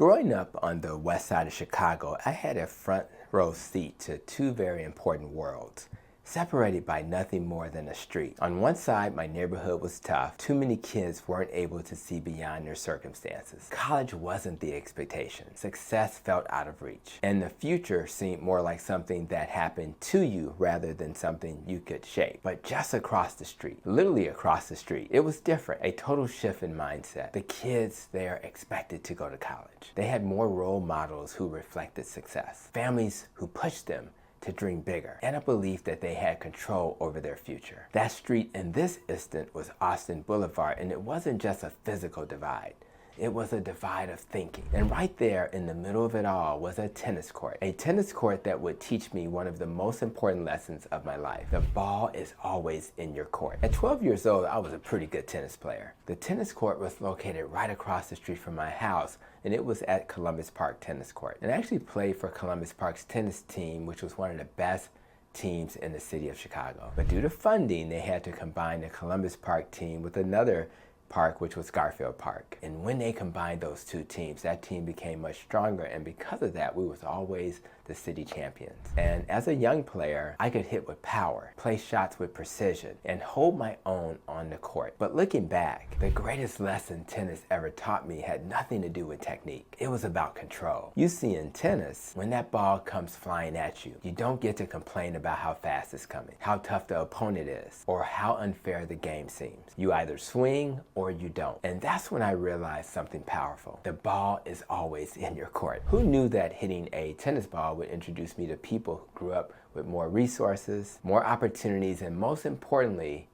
Growing up on the west side of Chicago, I had a front row seat to two very important worlds, separated by nothing more than a street. On one side, my neighborhood was tough. Too many kids weren't able to see beyond their circumstances. College wasn't the expectation. Success felt out of reach. And the future seemed more like something that happened to you rather than something you could shape. But just across the street, literally across the street, it was different. A total shift in mindset. The kids there expected to go to college. They had more role models who reflected success. Families who pushed them to dream bigger, and a belief that they had control over their future. That street in this instant was Austin Boulevard, and it wasn't just a physical divide. It was a divide of thinking. And right there in the middle of it all was a tennis court. A tennis court that would teach me one of the most important lessons of my life. The ball is always in your court. At 12 years old, I was a pretty good tennis player. The tennis court was located right across the street from my house, and it was at Columbus Park Tennis Court. And I actually played for Columbus Park's tennis team, which was one of the best teams in the city of Chicago. But due to funding, they had to combine the Columbus Park team with another park, which was Garfield Park. And when they combined those two teams, that team became much stronger, and because of that, we was always the city champions. And as a young player, I could hit with power, play shots with precision, and hold my own on the court. But looking back, the greatest lesson tennis ever taught me had nothing to do with technique. It was about control. You see, in tennis, when that ball comes flying at you, you don't get to complain about how fast it's coming, how tough the opponent is, or how unfair the game seems. You either swing or you don't. And that's when I realized something powerful. The ball is always in your court. Who knew that hitting a tennis ball would introduce me to people who grew up with more resources, more opportunities, and most importantly,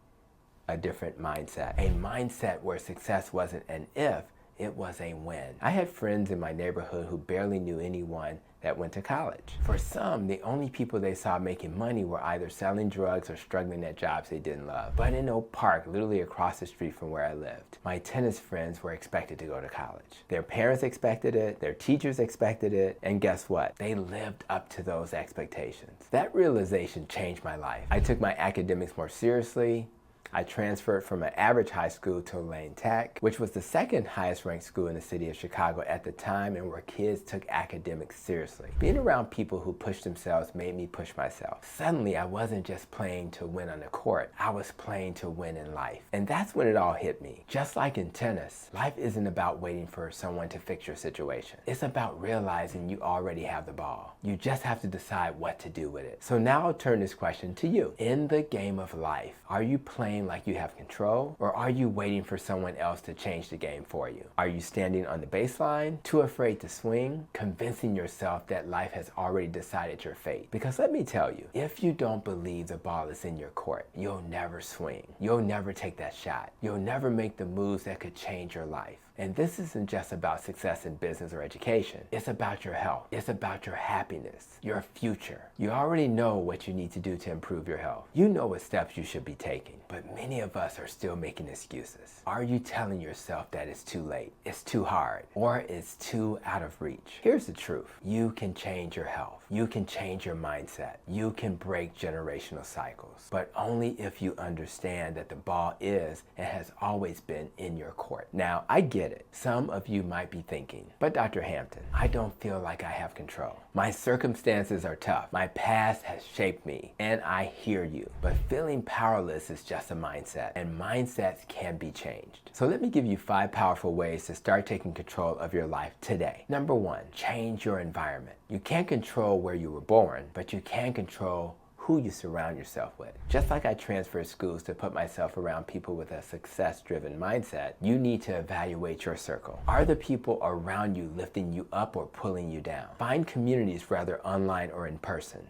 a different mindset. A mindset where success wasn't an if, it was a win. I had friends in my neighborhood who barely knew anyone that went to college. For some, the only people they saw making money were either selling drugs or struggling at jobs they didn't love. But in Oak Park, literally across the street from where I lived, my tennis friends were expected to go to college. Their parents expected it, their teachers expected it, and guess what? They lived up to those expectations. That realization changed my life. I took my academics more seriously. I transferred from an average high school to Lane Tech, which was the second highest ranked school in the city of Chicago at the time, and where kids took academics seriously. Being around people who pushed themselves made me push myself. Suddenly, I wasn't just playing to win on the court, I was playing to win in life. And that's when it all hit me. Just like in tennis, life isn't about waiting for someone to fix your situation. It's about realizing you already have the ball. You just have to decide what to do with it. So now I'll turn this question to you. In the game of life, are you playing like you have control, or are you waiting for someone else to change the game for you? Are you standing on the baseline, too afraid to swing, convincing yourself that life has already decided your fate? Because let me tell you, if you don't believe the ball is in your court, you'll never swing. You'll never take that shot. You'll never make the moves that could change your life. And this isn't just about success in business or education. It's about your health. It's about your happiness, your future. You already know what you need to do to improve your health. You know what steps you should be taking, but many of us are still making excuses. Are you telling yourself that it's too late, it's too hard, or it's too out of reach? Here's the truth. You can change your health. You can change your mindset. You can break generational cycles, but only if you understand that the ball is and has always been in your court. Now, I get it. Some of you might be thinking, but Dr. Hampton, I don't feel like I have control. My circumstances are tough. My past has shaped me, and I hear you. But feeling powerless is just a mindset, and mindsets can be changed. So let me give you 5 powerful ways to start taking control of your life today. Number 1, change your environment. You can't control where you were born, but you can control who you surround yourself with. Just like I transferred schools to put myself around people with a success-driven mindset, you need to evaluate your circle. Are the people around you lifting you up or pulling you down? Find communities, whether online or in person,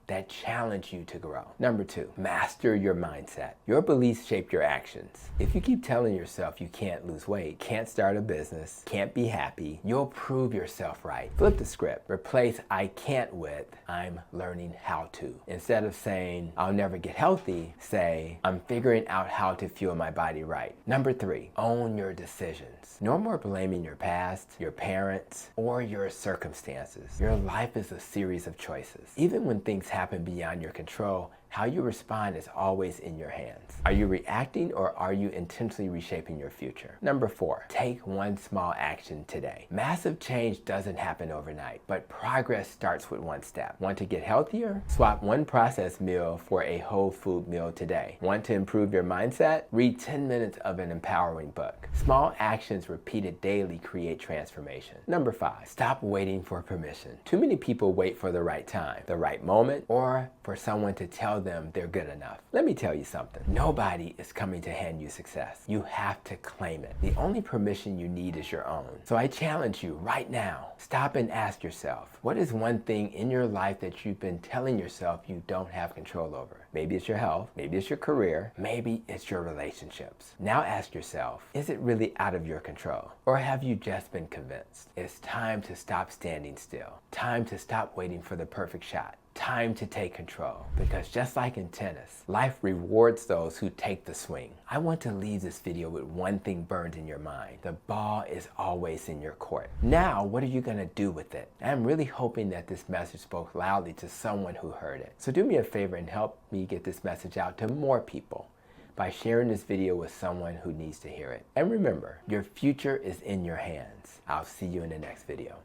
that challenge you to grow. Number 2, master your mindset. Your beliefs shape your actions. If you keep telling yourself you can't lose weight, can't start a business, can't be happy, you'll prove yourself right. Flip the script. Replace I can't with I'm learning how to. Instead of saying I'll never get healthy, say I'm figuring out how to fuel my body right. Number 3, own your decisions. No more blaming your past, your parents, or your circumstances. Your life is a series of choices. Even when things happen beyond your control, How you respond is always in your hands. Are you reacting or are you intentionally reshaping your future? Number 4, take one small action today. Massive change doesn't happen overnight, but progress starts with one step. Want to get healthier? Swap one processed meal for a whole food meal today. Want to improve your mindset? Read 10 minutes of an empowering book. Small actions repeated daily create transformation. Number 5, stop waiting for permission. Too many people wait for the right time, the right moment, or for someone to tell them they're good enough. Let me tell you something. Nobody is coming to hand you success. You have to claim it. The only permission you need is your own. So I challenge you right now, stop and ask yourself, what is one thing in your life that you've been telling yourself you don't have control over? Maybe it's your health, maybe it's your career, maybe it's your relationships. Now ask yourself, is it really out of your control? Or have you just been convinced? It's time to stop standing still. Time to stop waiting for the perfect shot. Time to take control, because just like in tennis, life rewards those who take the swing. I want to leave this video with one thing burned in your mind. The ball is always in your court. Now, what are you going to do with it? I'm really hoping that this message spoke loudly to someone who heard it. So do me a favor and help me get this message out to more people by sharing this video with someone who needs to hear it. And remember, your future is in your hands. I'll see you in the next video.